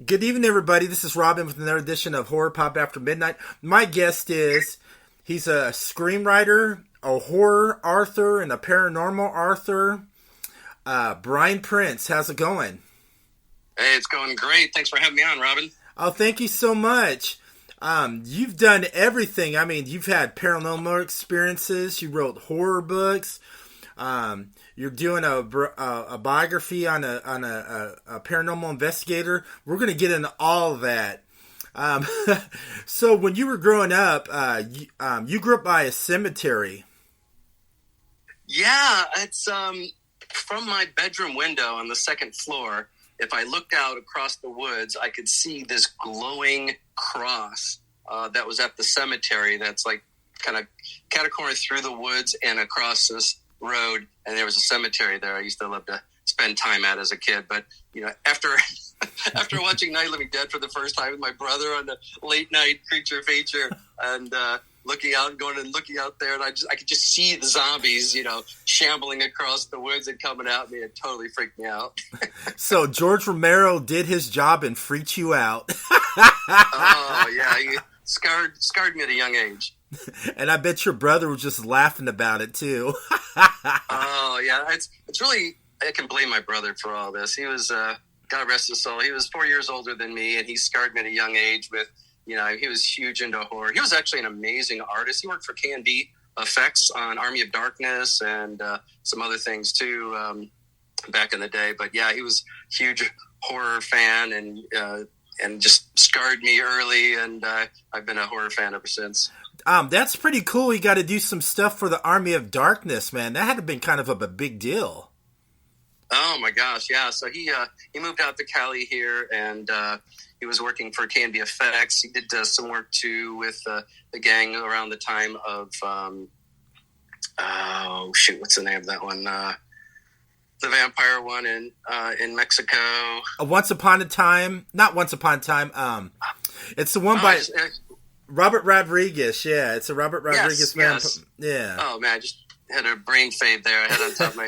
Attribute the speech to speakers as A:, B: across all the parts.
A: Good evening, everybody. This is Robin with another edition of Horror Pop After Midnight. My guest is, he's a screenwriter, a horror author, and a paranormal author. Bryan Prince, how's it going?
B: Hey, it's going great. Thanks for having me on, Robin.
A: Oh, thank you so much. You've done everything. I mean, you've had paranormal experiences. You wrote horror books. You're doing a biography on a paranormal investigator. We're going to get into all of that. So when you were growing up, you grew up by a cemetery.
B: Yeah, it's from my bedroom window on the second floor. If I looked out across the woods, I could see this glowing cross that was at the cemetery. That's like kind of catacorner through the woods and across this road, and there was a cemetery there I used to love to spend time at as a kid. But after watching Night of the Living Dead for the first time with my brother on the late night creature feature, and looking out there, and I could just see the zombies shambling across the woods and coming at me. It totally freaked me out.
A: So George Romero did his job and freaked you out.
B: Oh yeah, he scarred me at a young age.
A: And I bet your brother was just laughing about it too.
B: Oh yeah, it's really, I can blame my brother for all this. He was God rest his soul. He was 4 years older than me, and he scarred me at a young age with he was huge into horror. He was actually an amazing artist. He worked for K&D Effects on Army of Darkness and some other things too back in the day. But yeah, he was a huge horror fan and just scarred me early, and I've been a horror fan ever since.
A: That's pretty cool. You got to do some stuff for the Army of Darkness, man. That had to have been kind of a big deal.
B: Oh my gosh, yeah. So he moved out to Cali here, and he was working for K&D Effects. He did some work too with the gang around the time of what's the name of that one? The vampire one in Mexico.
A: Once Upon a Time, not Once Upon a Time. It's the one by Robert Rodriguez. Yeah, it's a Robert Rodriguez man.
B: Yes.
A: Yeah.
B: Oh man, I just had a brain fade there. I had on top of my.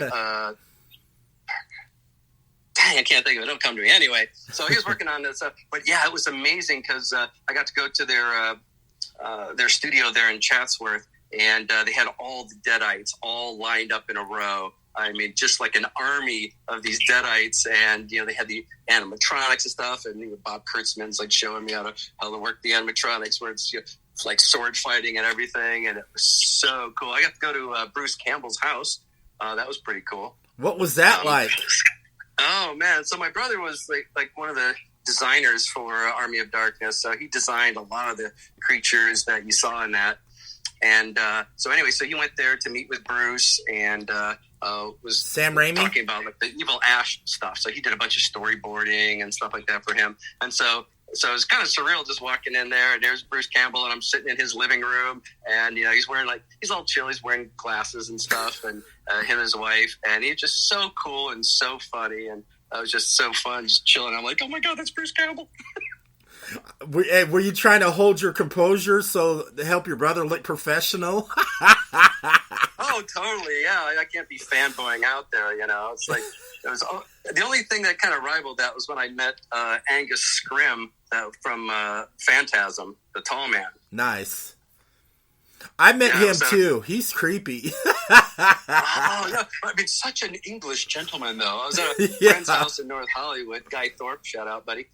B: Dang, I can't think of it. It'll come to me anyway. So he was working on this stuff, but yeah, it was amazing because I got to go to their studio there in Chatsworth, and they had all the Deadites all lined up in a row. I mean, just like an army of these Deadites, and they had the animatronics and stuff, and Bob Kurtzman's like showing me how to work the animatronics, where it's like sword fighting and everything, and it was so cool. I got to go to Bruce Campbell's house. That was pretty cool.
A: What was that like?
B: Oh man! So my brother was like one of the designers for Army of Darkness. So he designed a lot of the creatures that you saw in that. And so he went there to meet with Bruce, and was
A: Sam Raimi
B: talking about like the Evil Ash stuff. So he did a bunch of storyboarding and stuff like that for him. And so it was kind of surreal just walking in there, and there's Bruce Campbell, and I'm sitting in his living room, and he's wearing he's all chill, he's wearing glasses and stuff, and him and his wife, and he's just so cool and so funny, and it was just so fun just chilling. I'm like, oh my god, that's Bruce Campbell.
A: Were you trying to hold your composure to help your brother look professional?
B: Oh, totally. Yeah, I can't be fanboying out there. It's like it was the only thing that kind of rivaled that was when I met Angus Scrim from Phantasm, the tall man.
A: Nice. I met him too. He's creepy.
B: Oh, yeah. I mean, such an English gentleman, though. I was at a friend's house in North Hollywood. Guy Thorpe, shout out, buddy.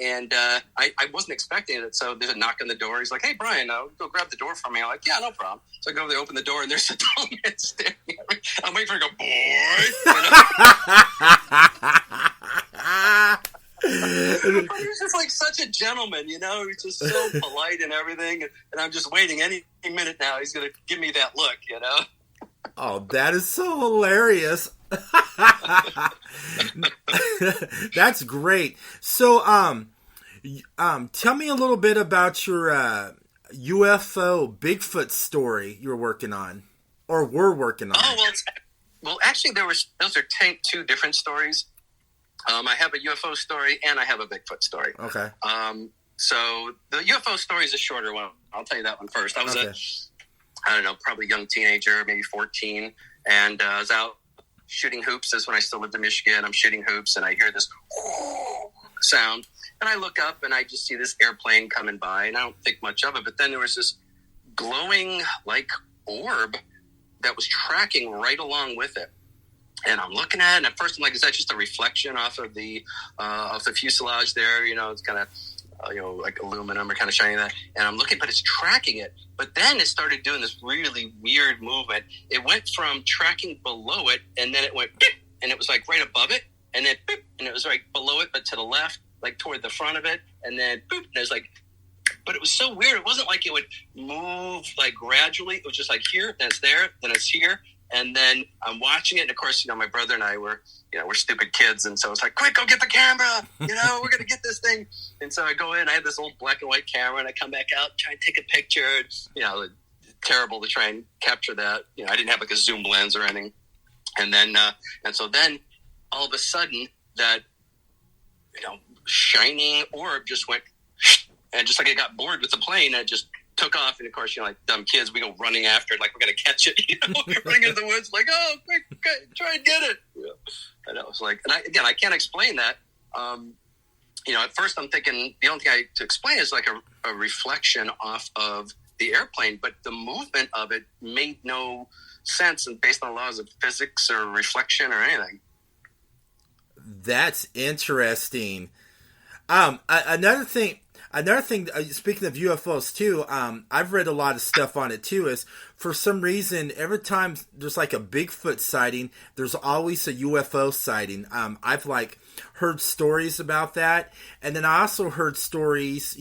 B: And I wasn't expecting it, so there's a knock on the door. He's like, "Hey, Brian, go grab the door for me." I'm like, "Yeah, no problem." So I go over there, open the door, and there's a tall man staring at me. I'm waiting for him to go, boy. He's just like such a gentleman, He's just so polite and everything, and I'm just waiting. Any minute now, he's gonna give me that look,
A: Oh, that is so hilarious. That's great. So, tell me a little bit about your UFO Bigfoot story you were working on, or were working on.
B: Oh, well, actually, those are two different stories. I have a UFO story and I have a Bigfoot story.
A: Okay.
B: So the UFO story is a shorter one. I'll tell you that one first. I was probably young teenager, maybe 14, and I was out shooting hoops. This is when I still lived in Michigan. I'm shooting hoops, and I hear this sound. And I look up and I just see this airplane coming by, and I don't think much of it. But then there was this glowing like orb that was tracking right along with it. And I'm looking at it, and at first I'm like, is that just a reflection off of the fuselage there? You know, it's kind of, like aluminum or kind of shining that. And I'm looking, but it's tracking it. But then it started doing this really weird movement. It went from tracking below it, and then it went, beep, and it was like right above it, and then beep, and it was right below it, but to the left, like toward the front of it, and then boop, and it was like, but it was so weird. It wasn't like it would move like gradually. It was just like here, then it's there, then it's here. And then I'm watching it, and of course, my brother and I we're stupid kids, and so it's like, quick, go get the camera, we're gonna get this thing. And so I go in, I have this old black and white camera, and I come back out, try and take a picture. Terrible to try and capture that. I didn't have like a zoom lens or anything. And then, and so then all of a sudden that, shining orb just went, and just like it got bored with the plane, and it just took off. And of course, like dumb kids, we go running after it like we're going to catch it. We're running into the woods like, oh, quick, try and get it. I know. It's like, and I can't explain that. At first I'm thinking the only thing I to explain is like a reflection off of the airplane, but the movement of it made no sense and based on laws of physics or reflection or anything.
A: That's interesting. Another thing, speaking of UFOs too, I've read a lot of stuff on it too, is for some reason, every time there's like a Bigfoot sighting, there's always a UFO sighting. I've like heard stories about that. And then I also heard stories,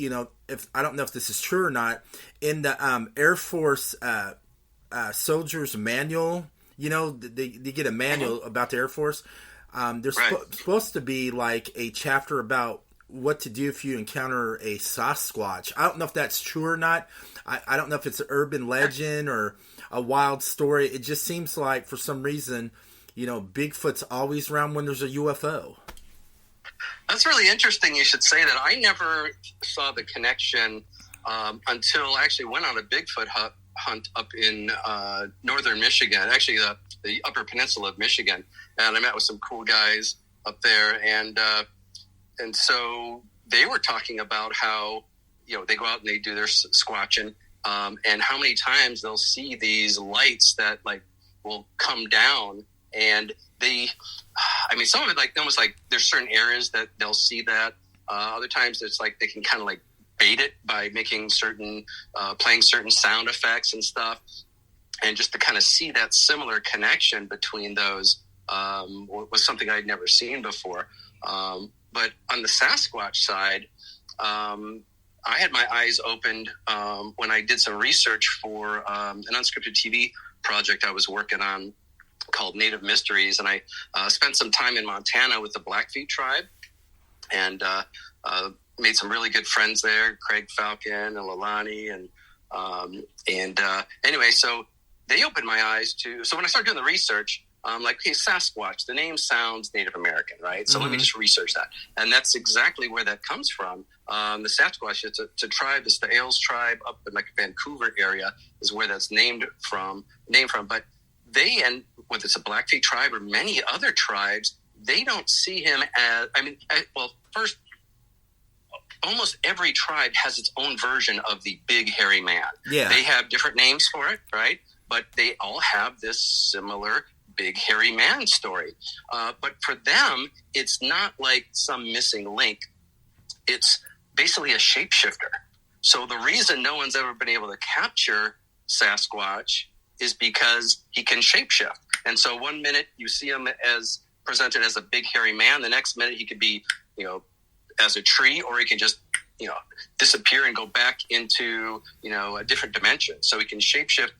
A: if I don't know if this is true or not, in the Air Force Soldier's Manual, they get a manual about the Air Force. There's supposed to be like a chapter about what to do if you encounter a Sasquatch. I don't know if that's true or not. I don't know if it's an urban legend or a wild story. It just seems like for some reason, Bigfoot's always around when there's a UFO.
B: That's really interesting you should say that. I never saw the connection until I actually went on a Bigfoot hunt up in northern Michigan, actually the Upper Peninsula of Michigan. And I met with some cool guys up there, and so they were talking about how, they go out and they do their squatching, and how many times they'll see these lights that like will come down, and some of it like almost like there's certain areas that they'll see that. Other times it's like they can kind of like bait it by making playing certain sound effects and stuff, and just to kind of see that similar connection between those was something I'd never seen before. But on the Sasquatch side, I had my eyes opened when I did some research for an unscripted TV project I was working on called Native Mysteries. And I spent some time in Montana with the Blackfeet tribe and made some really good friends there, Craig Falcon and Lalani. Anyway, so they opened my eyes to, so when I started doing the research, I'm like, okay, Sasquatch, the name sounds Native American, right? So let me just research that. And that's exactly where that comes from. The Sasquatch, it's a tribe, it's the Ailes tribe up in like Vancouver area is where that's named from. But they, and whether it's a Blackfeet tribe or many other tribes, they don't see him as, first, almost every tribe has its own version of the big hairy man. Yeah. They have different names for it, right? But they all have this similar big hairy man story. But for them, it's not like some missing link. It's basically a shapeshifter. So the reason no one's ever been able to capture Sasquatch is because he can shapeshift. And so one minute you see him as presented as a big hairy man, the next minute he could be, as a tree, or he can just, disappear and go back into, a different dimension. So he can shapeshift,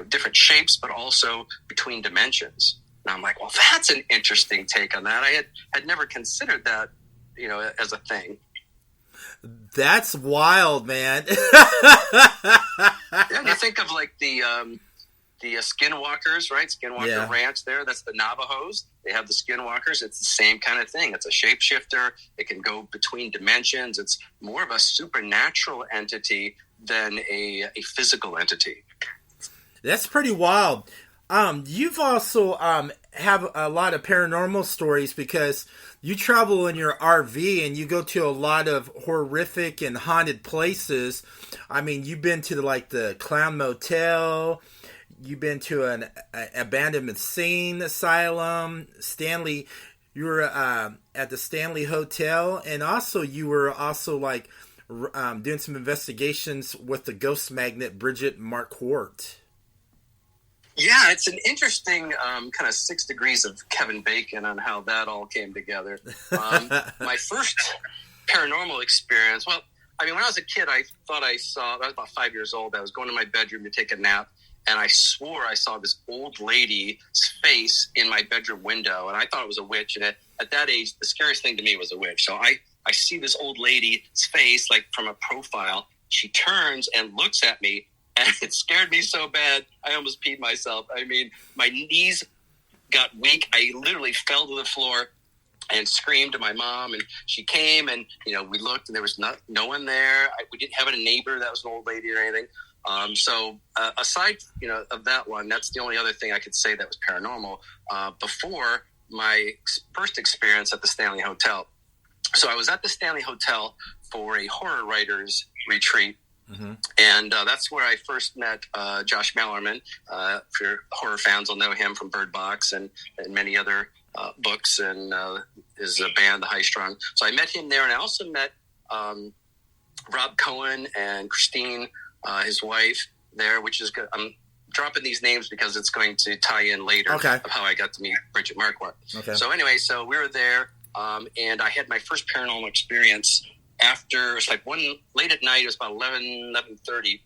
B: different shapes, but also between dimensions. And I'm like, well, that's an interesting take on that. I had never considered that, as a thing.
A: That's wild, man.
B: Yeah, you think of like the skinwalkers, right? Skinwalker Ranch there. That's the Navajos. They have the skinwalkers. It's the same kind of thing. It's a shapeshifter. It can go between dimensions. It's more of a supernatural entity than a physical entity.
A: That's pretty wild. You've also have a lot of paranormal stories because you travel in your RV and you go to a lot of horrific and haunted places. I mean, you've been to the Clown Motel. You've been to an abandoned insane asylum. Stanley, you were at the Stanley Hotel, and also you were also doing some investigations with the ghost magnet Bridget Marquardt.
B: Yeah, it's an interesting kind of 6 degrees of Kevin Bacon on how that all came together. My first paranormal experience, well, I mean, when I was a kid, I was about 5 years old. I was going to my bedroom to take a nap, and I swore I saw this old lady's face in my bedroom window, and I thought it was a witch. And at that age, the scariest thing to me was a witch. So I see this old lady's face, from a profile. She turns and looks at me, and it scared me so bad, I almost peed myself. I mean, my knees got weak. I literally fell to the floor and screamed to my mom, and she came, and, we looked, and there was no one there. We didn't have a neighbor that was an old lady or anything. So aside, of that one, that's the only other thing I could say that was paranormal before my first experience at the Stanley Hotel. So I was at the Stanley Hotel for a horror writers retreat. Mm-hmm. And that's where I first met Josh Mallerman. For horror fans will know him from Bird Box and many other books, and his band, The High Strung. So I met him there, and I also met Rob Cohen and Christine, his wife, there, which is good. I'm dropping these names because it's going to tie in later of how I got to meet Bridget Marquardt. Okay. So anyway, so we were there, and I had my first paranormal experience after, it's one late at night. It was about 11:30,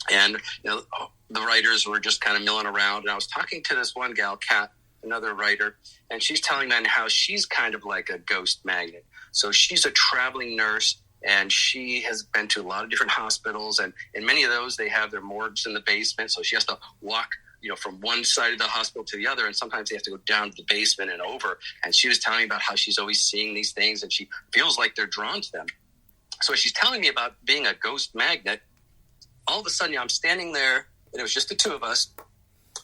B: and the writers were just kind of milling around, and I was talking to this one gal, Kat, another writer, and she's telling me how she's kind of like a ghost magnet. So she's a traveling nurse, and she has been to a lot of different hospitals, and in many of those they have their morgues in the basement, so she has to walk from one side of the hospital to the other, and sometimes they have to go down to the basement and over. And she was telling me about how she's always seeing these things, and she feels like they're drawn to them. So she's telling me about being a ghost magnet. All of a sudden, I'm standing there, and it was just the two of us.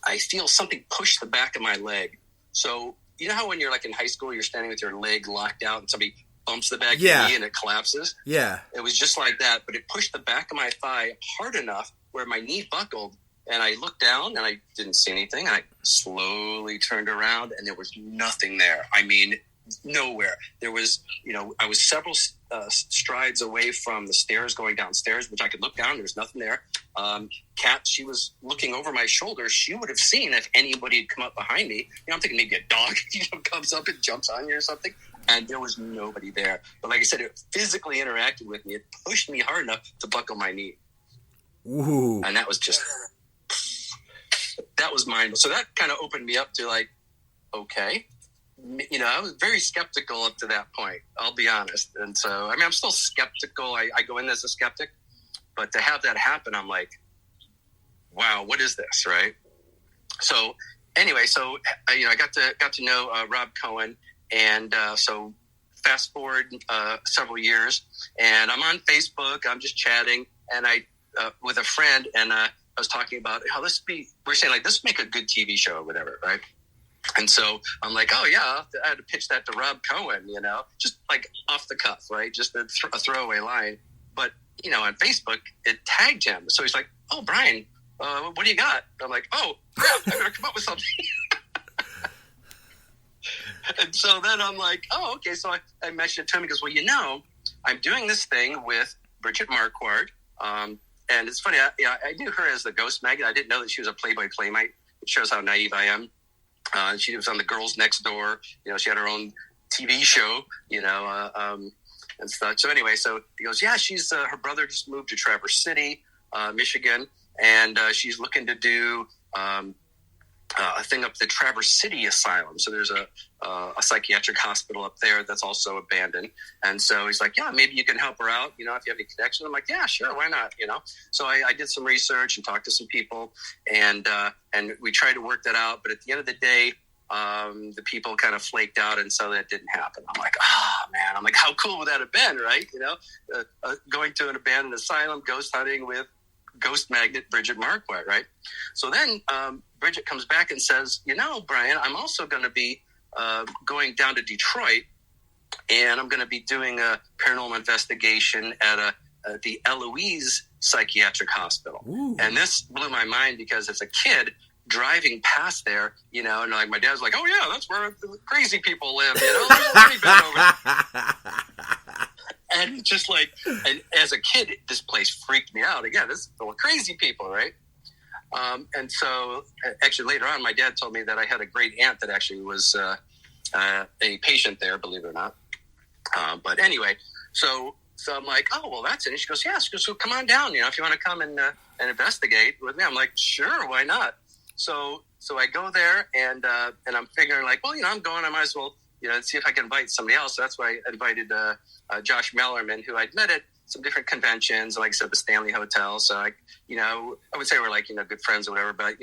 B: I feel something push the back of my leg. So you know how when you're in high school, you're standing with your leg locked out, and somebody bumps the back of your knee and it collapses? Yeah. It was just like that, but it pushed the back of my thigh hard enough where my knee buckled, and I looked down, and I didn't see anything. I slowly turned around, and there was nothing there. I mean, nowhere. There was, I was several strides away from the stairs going downstairs, which I could look down. There was nothing there. Kat, she was looking over my shoulder. She would have seen if anybody had come up behind me. I'm thinking maybe a dog comes up and jumps on you or something. And there was nobody there. But like I said, it physically interacted with me. It pushed me hard enough to buckle my knee. Ooh. And that was that was mind. So that kind of opened me up to okay. I was very skeptical up to that point, I'll be honest. And so, I'm still skeptical. I go in as a skeptic, but to have that happen, I'm like, wow, what is this, right? So anyway, I got to know Rob Cohen, and so fast forward several years, and I'm on Facebook. I'm just chatting, and I with a friend, and I was talking about how we're saying this would make a good TV show or whatever, right? And so I'm like, oh yeah, I had to pitch that to Rob Cohen, just off the cuff, right? Just a throwaway line. But, on Facebook, it tagged him. So he's like, oh, Bryan, what do you got? I'm like, oh, crap, I better come up with something. And so then I'm like, oh, okay. So I mentioned it to him. He goes, well, I'm doing this thing with Bridget Marquardt. And it's funny, I knew her as the ghost magnet. I didn't know that she was a Playboy Playmate. It shows how naive I am. She was on the Girls Next Door. She had her own TV show, and stuff. So anyway, so he goes, yeah, she's her brother just moved to Traverse City, Michigan, and she's looking to do a thing up the Traverse City Asylum. So there's a psychiatric hospital up there that's also abandoned. And so he's like, yeah, maybe you can help her out, if you have any connections. I'm like, yeah, sure, why not, So I did some research and talked to some people, and we tried to work that out. But at the end of the day, the people kind of flaked out, and so that didn't happen. I'm like, man, how cool would that have been, right? Going to an abandoned asylum, ghost hunting with ghost magnet Bridget Marquardt, right? So then Bridget comes back and says, Brian, I'm also going to be going down to Detroit, and I'm going to be doing a paranormal investigation at the Eloise Psychiatric Hospital.
A: Ooh.
B: And this blew my mind because as a kid driving past there, and like my dad's like, oh yeah, that's where the crazy people live. There's a money bed over there. And just like, and as a kid, this place freaked me out. Again, this is full of crazy people, right? And so actually later on, my dad told me that I had a great aunt that actually was a patient there, believe it or not. But anyway, so I'm like, oh, well, that's it. And she goes, yeah. She goes, so come on down, if you want to come and investigate with me. I'm like, sure, why not? So I go there, and I'm figuring like, well, I'm going, I might as well, see if I can invite somebody else. So that's why I invited Josh Mellerman, who I'd met at some different conventions, like I said, the Stanley Hotel. So I would say we're like, good friends or whatever, but,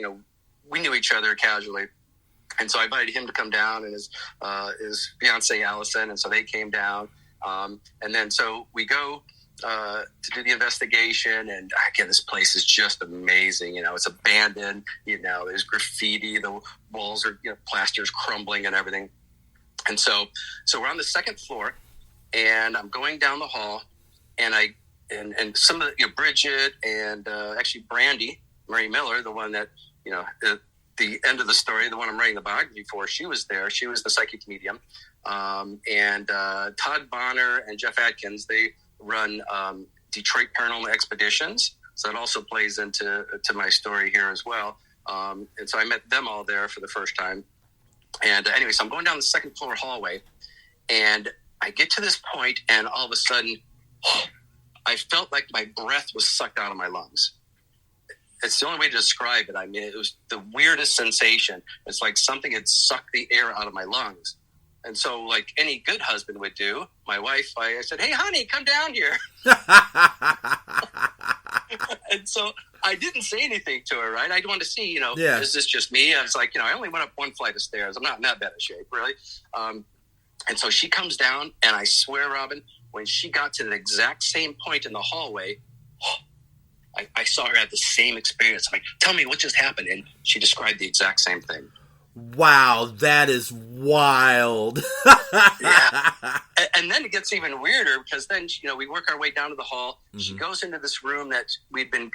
B: we knew each other casually. And so I invited him to come down, and his fiancée, Allison. And so they came down. And then so we go to do the investigation, and again, this place is just amazing. It's abandoned. There's graffiti. The walls are, plaster's crumbling and everything. And so we're on the second floor, and I'm going down the hall, and and some of the, Bridget and actually Brandy, Marie Miller, the one that, the end of the story, the one I'm writing the biography for, she was there. She was the psychic medium. And Todd Bonner and Jeff Atkins, they run Detroit Paranormal Expeditions. So it also plays into my story here as well. And so I met them all there for the first time. And anyway, so I'm going down the second floor hallway, and I get to this point, and all of a sudden, I felt like my breath was sucked out of my lungs. It's the only way to describe it. I mean, it was the weirdest sensation. It's like something had sucked the air out of my lungs. And so, like any good husband would do, my wife, I said, hey, honey, come down here. And so I didn't say anything to her, right? I wanted to see, Is this just me? I was like, I only went up one flight of stairs. I'm not in that bad of shape, really. And so she comes down, and I swear, Robin, when she got to the exact same point in the hallway, I saw her have the same experience. I'm like, tell me what just happened. And she described the exact same thing.
A: Wow, that is wild.
B: Yeah. And then it gets even weirder because then, we work our way down to the hall. Mm-hmm. She goes into this room that we'd been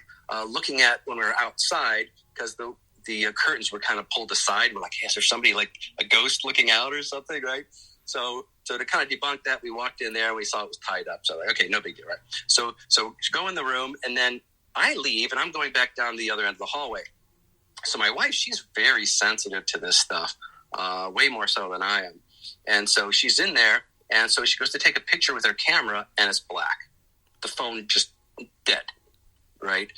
B: looking at when we were outside because the curtains were kind of pulled aside. We're like, hey, is there somebody like a ghost looking out or something, right? So to kind of debunk that, we walked in there and we saw it was tied up. So like, okay, no big deal, right? So go in the room, and then I leave, and I'm going back down the other end of the hallway. So my wife, she's very sensitive to this stuff, way more so than I am. And so she's in there, and so she goes to take a picture with her camera, and it's black. The phone just dead, right?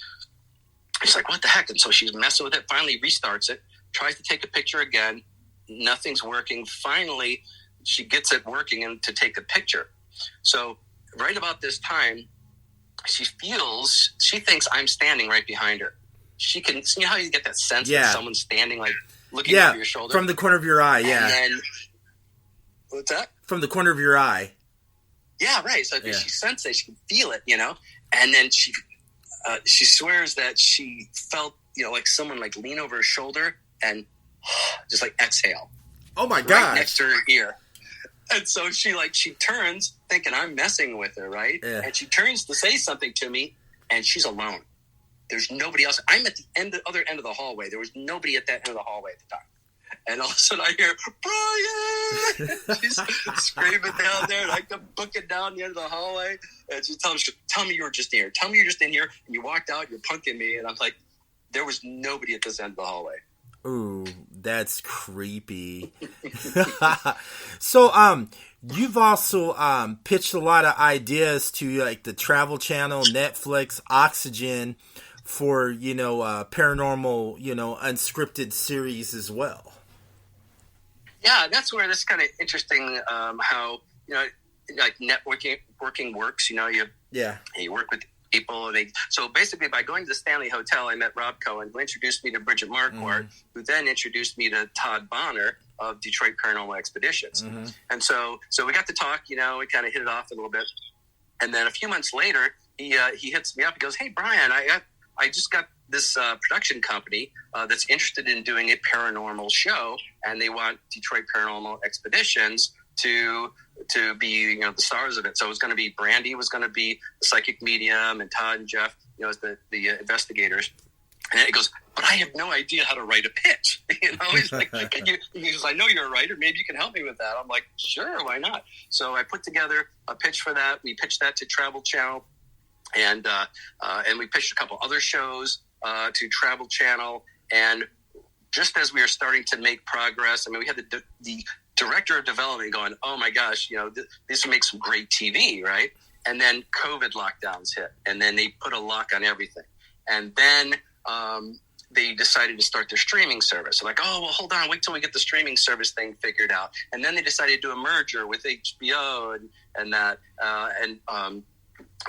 B: She's like, what the heck? And so she's messing with it, finally restarts it, tries to take a picture again. Nothing's working. Finally, she gets it working and to take a picture. So right about this time, she thinks I'm standing right behind her. She can, how you get that sense that someone's standing, like looking over your shoulder?
A: From the corner of your eye, yeah.
B: And then, what's that?
A: From the corner of your eye.
B: Yeah, right. So she sensed it, she can feel it, And then she swears that she felt, like someone like lean over her shoulder and just like exhale.
A: Oh my God!
B: Right next to her ear. And so she turns, thinking I'm messing with her, right? Yeah. And she turns to say something to me, and she's alone. There's nobody else. I'm at the other end of the hallway. There was nobody at that end of the hallway at the time. And all of a sudden I hear, Brian! She's screaming down there, and I come booking down the end of the hallway. And she tells me, tell me you were just in here. Tell me you're just in here. And you walked out, you're punking me. And I'm like, there was nobody at this end of the hallway.
A: Ooh, that's creepy. So, you've also pitched a lot of ideas to like the Travel Channel, Netflix, Oxygen for, paranormal, unscripted series as well.
B: Yeah, that's where this kind of interesting how, like networking works. You work with people. So basically, by going to the Stanley Hotel, I met Rob Cohen, who introduced me to Bridget Marquardt, who then introduced me to Todd Bonner of Detroit Paranormal Expeditions. Mm-hmm. And so we got to talk. We kind of hit it off a little bit. And then a few months later, he hits me up. He goes, "Hey, Brian, I just got this production company that's interested in doing a paranormal show, and they want Detroit Paranormal Expeditions to be the stars of it. So it was going to be Brandy was going to be the psychic medium, and Todd and Jeff as the investigators. And he goes, but I have no idea how to write a pitch. He's like, he goes, I know you're a writer. Maybe you can help me with that. I'm like, sure, why not? So I put together a pitch for that. We pitched that to Travel Channel, and we pitched a couple other shows to Travel Channel. And just as we were starting to make progress, I mean, we had the director of development going, oh my gosh, this would make some great TV, right? And then COVID lockdowns hit, and then they put a lock on everything. And then they decided to start their streaming service. They're like, oh, well, hold on, wait till we get the streaming service thing figured out. And then they decided to do a merger with HBO and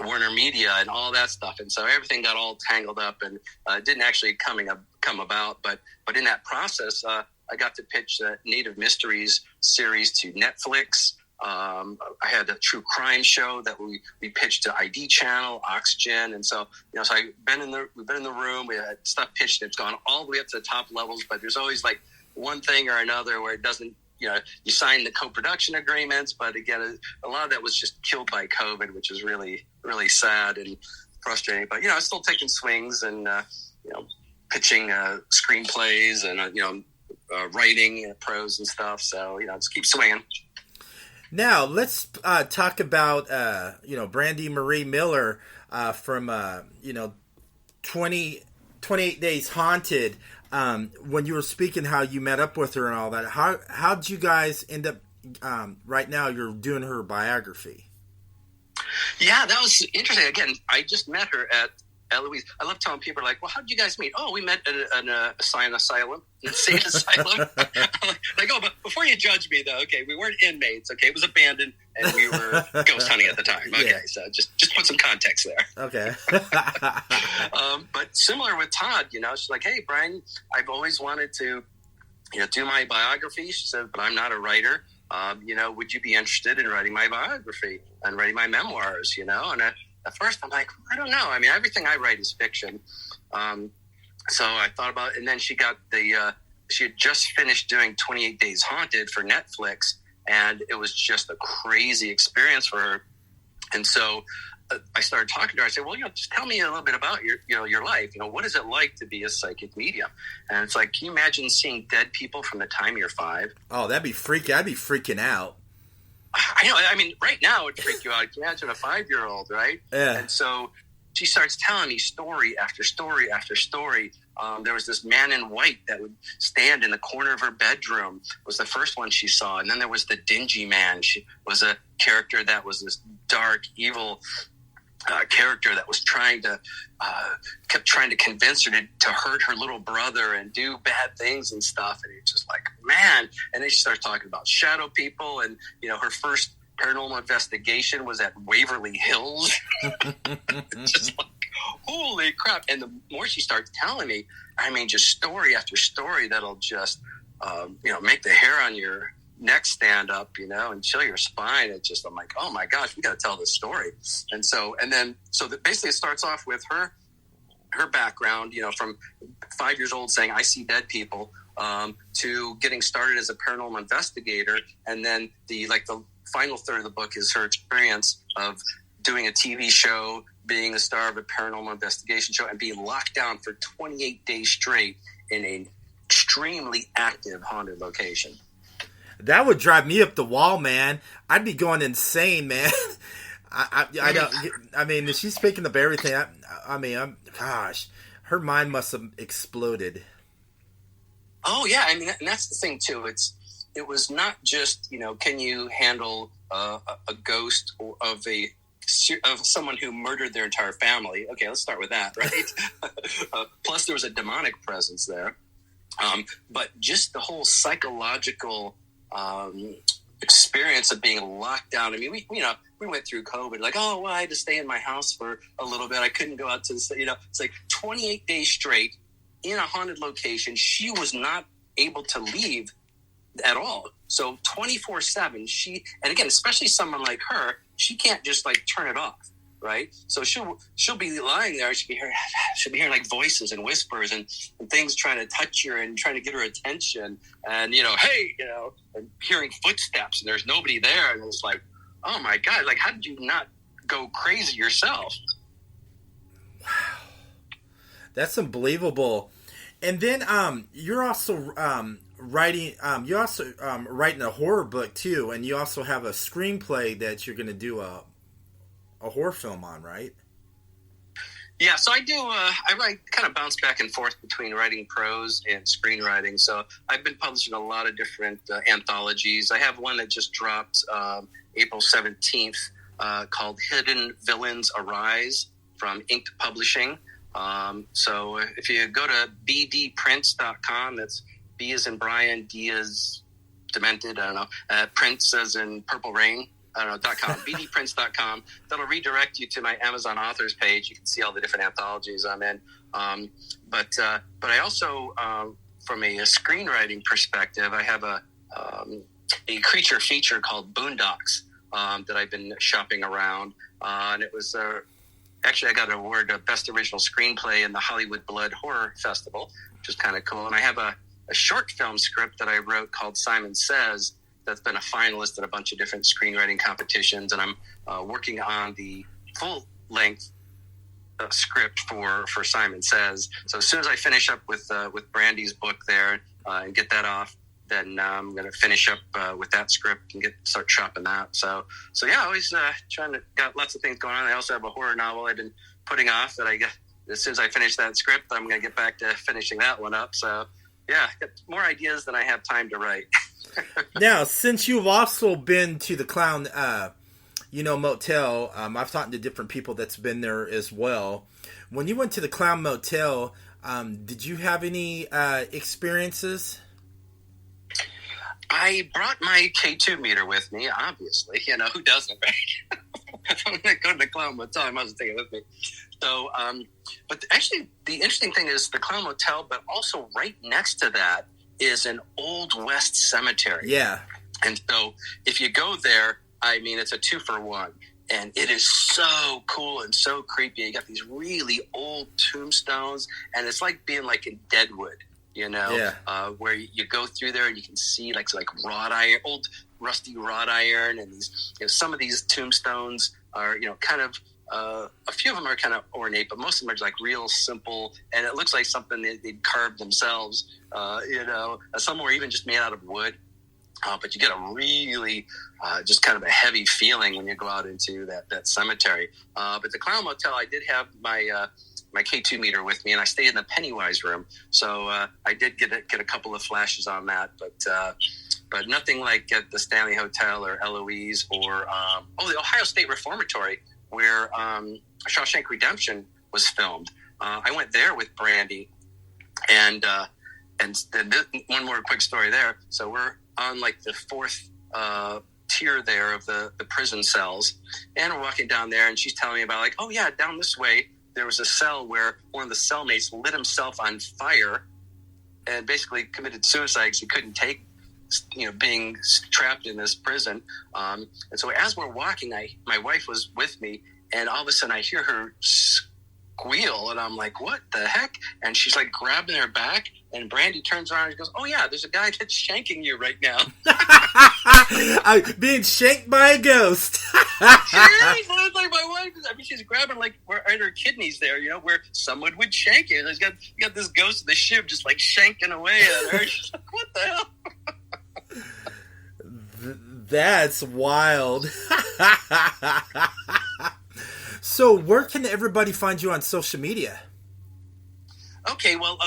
B: Warner Media and all that stuff. And so everything got all tangled up, and didn't actually come about. But in that process, I got to pitch the Native Mysteries series to Netflix. I had a true crime show that we pitched to ID Channel, Oxygen, and so so we've been in the room. We had stuff pitched. It's gone all the way up to the top levels, but there's always like one thing or another where it doesn't. You sign the co-production agreements, but again, a lot of that was just killed by COVID, which is really, really sad and frustrating. But I'm still taking swings and pitching screenplays and writing prose and stuff. So just keep swinging.
A: Now let's talk about Brandy Marie Miller from 28 Days Haunted. When you were speaking how you met up with her and all that, how'd you guys end up? Right now, you're doing her biography.
B: Yeah, that was interesting. Again, I just met her at Eloise. I love telling people, like, well, how did you guys meet? Oh, we met at an insane asylum. Like, oh, but before you judge me, though, okay, we weren't inmates. Okay, it was abandoned, and we were ghost hunting at the time. Okay, yeah. So just put some context there.
A: Okay.
B: But similar with Todd, she's like, hey, Brian, I've always wanted to, do my biography. She said, but I'm not a writer. Would you be interested in writing my biography and writing my memoirs? And at first, I'm like, I don't know. I mean, everything I write is fiction. So I thought about it, and then she got she had just finished doing 28 Days Haunted for Netflix, and it was just a crazy experience for her. And so I started talking to her. I said, well, just tell me a little bit about your life. What is it like to be a psychic medium? And it's like, can you imagine seeing dead people from the time you're 5?
A: Oh, that'd be freaky. I'd be freaking out.
B: I know. I mean, right now it'd freak you out. Can you imagine a 5-year-old, right?
A: Yeah.
B: And so she starts telling me story after story after story. There was this man in white that would stand in the corner of her bedroom. Was the first one she saw. And then there was the dingy man. She was a character that was this dark, evil character that was kept trying to convince her to hurt her little brother and do bad things and stuff. And it's just like, man. And then she starts talking about shadow people, and her first paranormal investigation was at Waverly Hills. Just like, holy crap. And the more she starts telling me, I mean, just story after story that'll just make the hair on your neck stand up, and chill your spine. I'm like, oh my gosh, we got to tell this story. And so basically it starts off with her background, from 5 years old saying, I see dead people, to getting started as a paranormal investigator. And then the final third of the book is her experience of doing a TV show, being the star of a paranormal investigation show, and being locked down for 28 days straight in an extremely active haunted location.
A: That would drive me up the wall, man. I'd be going insane, man. I don't. I mean, she's picking up everything. Gosh, her mind must have exploded.
B: Oh yeah, I mean, and that's the thing too. It was not just can you handle a ghost of someone who murdered their entire family? Okay, let's start with that, right? Plus, there was a demonic presence there, but just the whole psychological experience of being locked down. I mean, we went through COVID, like, oh, well, I had to stay in my house for a little bit. I couldn't go out to it's like 28 days straight in a haunted location. She was not able to leave at all. So 24/7, and again, especially someone like her, she can't just like turn it off. right? So she'll be lying there. She'll be hearing like voices and whispers and things trying to touch her and trying to get her attention. And hey, and hearing footsteps and there's nobody there. And it's like, oh my God, like how did you not go crazy yourself?
A: Wow, that's unbelievable. And then you're also writing. You're also writing a horror book too, and you also have a screenplay that you're going to do a horror film on, right?
B: Yeah, so I do. I write, kind of bounce back and forth between writing prose and screenwriting. So I've been publishing a lot of different anthologies. I have one that just dropped April 17th called "Hidden Villains Arise" from Inked Publishing. So if you go to bdprince.com, that's B as in Brian, D as demented, I don't know, Prince as in Purple Rain, I don't know, .com, bdprince.com. That'll redirect you to my Amazon authors page. You can see all the different anthologies I'm in. But I also, from a screenwriting perspective, I have a creature feature called Boondocks that I've been shopping around. And it was... Actually, I got an award of Best Original Screenplay in the Hollywood Blood Horror Festival, which is kind of cool. And I have a short film script that I wrote called Simon Says that's been a finalist at a bunch of different screenwriting competitions. And I'm working on the full-length script for Simon Says. So as soon as I finish up with Brandy's book there and get that off, then I'm going to finish up with that script and start shopping that. So yeah, always got lots of things going on. I also have a horror novel I've been putting off that I get as soon as I finish that script, I'm going to get back to finishing that one up. So yeah, got more ideas than I have time to write.
A: Now, since you've also been to the Clown, Motel, I've talked to different people that's been there as well. When you went to the Clown Motel, did you have any experiences?
B: I brought my K2 meter with me, obviously. Who doesn't, right? If I'm going to go to the Clown Motel, I must take it with me. So, but actually, the interesting thing is the Clown Motel, but also right next to that is an Old West cemetery.
A: Yeah.
B: And so if you go there, I mean, it's a 2-for-1. And it is so cool and so creepy. You got these really old tombstones, and it's like being like in Deadwood. Where you go through there and you can see like wrought iron, old rusty wrought iron, and these, some of these tombstones are, kind of, a few of them are kind of ornate, but most of them are like real simple, and it looks like something they'd carved themselves, some were even just made out of wood. But you get a really just kind of a heavy feeling when you go out into that cemetery. But the Clown Motel, I did have my K2 meter with me, and I stayed in the Pennywise room. So I did get a couple of flashes on that, but nothing like at the Stanley Hotel or Eloise or the Ohio State Reformatory, where Shawshank Redemption was filmed. I went there with Brandy, and then one more quick story there. So we're on like the fourth tier there of the prison cells, and we're walking down there, and she's telling me about like, oh yeah, down this way there was a cell where one of the cellmates lit himself on fire and basically committed suicide because he couldn't take being trapped in this prison. And so as we're walking, my wife was with me, and all of a sudden I hear her squeal, and I'm like, what the heck? And she's like grabbing her back, and Brandy turns around and goes, oh yeah, there's a guy that's shanking you right now.
A: Being shanked by a ghost.
B: Seriously, it's like my wife, she's grabbing like where are her kidneys there, where someone would shank you. You got this ghost of the ship just like shanking away at her. She's like, what the hell?
A: That's wild. So where can everybody find you on social media? Okay, well,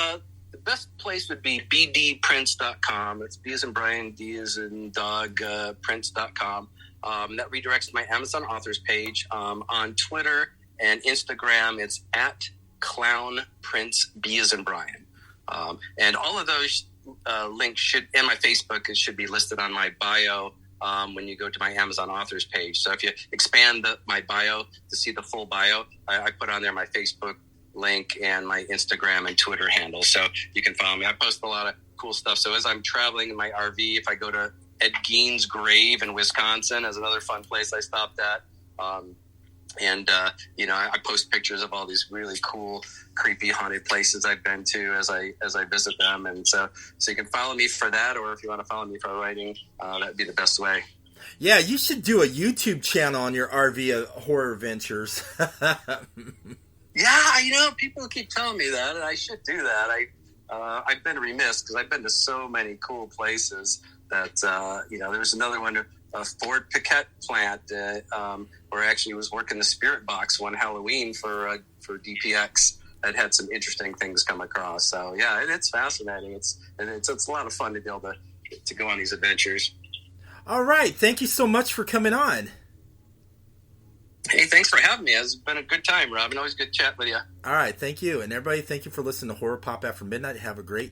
A: the best place would be bdprince.com. It's B as in Brian, D as in dog, prince.com. That redirects to my Amazon authors page. On Twitter and Instagram, it's at Clown Prince, B as in Brian. And all of those links should, and my Facebook, it should be listed on my bio when you go to my Amazon authors page. So if you expand my bio to see the full bio, I put on there my Facebook link and my Instagram and Twitter handle, so you can follow me. I post a lot of cool stuff. So as I'm traveling in my RV, if I go to Ed Gein's grave in Wisconsin, as another fun place I stopped at,
B: And I post pictures of all these really cool, creepy, haunted places I've been to as I visit them. And so you can follow me for that, or if you want to follow me for writing, that'd be the best way.
A: Yeah, you should do a YouTube channel on your RV horror ventures.
B: Yeah, people keep telling me that, and I should do that. I've been remiss because I've been to so many cool places that, there's another one, a Ford Piquette plant, where I actually was working the spirit box one Halloween for DPX. That had some interesting things come across. So yeah, it's fascinating. It's a lot of fun to be able to go on these adventures.
A: All right. Thank you so much for coming on.
B: Hey, thanks for having me. It's been a good time, Robin. Always good chat with you.
A: All right. Thank you. And everybody, thank you for listening to Horror Pop After Midnight. Have a great